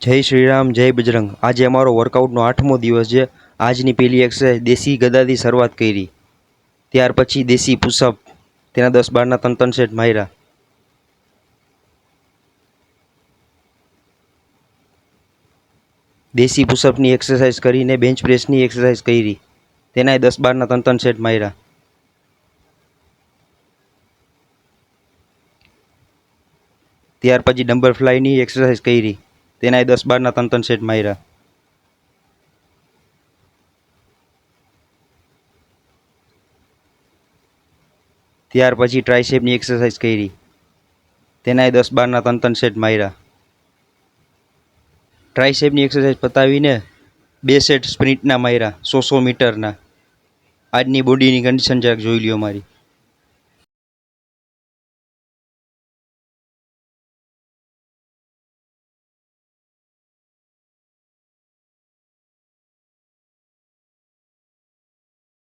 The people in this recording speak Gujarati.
જય શ્રી રામ, જય બજરંગ. આજે અમારો વર્કઆઉટનો 8મો દિવસ છે. આજની પહેલી એક્સરસાઇઝ દેશી ગદાથી શરૂઆત કરી. ત્યાર પછી દેશી પુશઅપ, તેના 10-12ના ત્રણ સેટ માર્યા. દેશી પુશઅપની એક્સરસાઇઝ કરીને બેન્ચ પ્રેસની એક્સરસાઇઝ કરી. તેનાય 10-12ના ત્રણ સેટ માર્યા. ત્યાર પછી ડમ્બર ફ્લાયની એક્સરસાઇઝ કરી. તેનાય 10-12ના ત્રણ સેટ માર્યા. ત્યાર પછી ટ્રાયસેપની એક્સરસાઇઝ કરી. તેનાય 10-12ના ત્રણ સેટ માર્યા. ટ્રાયસેપની એક્સરસાઇઝ પતાવીને 2 સેટ સ્પ્રિન્ટના માર્યા 100 મીટરના. આજની બોડીની કન્ડિશન જરાક જોઈ લ્યો મારી.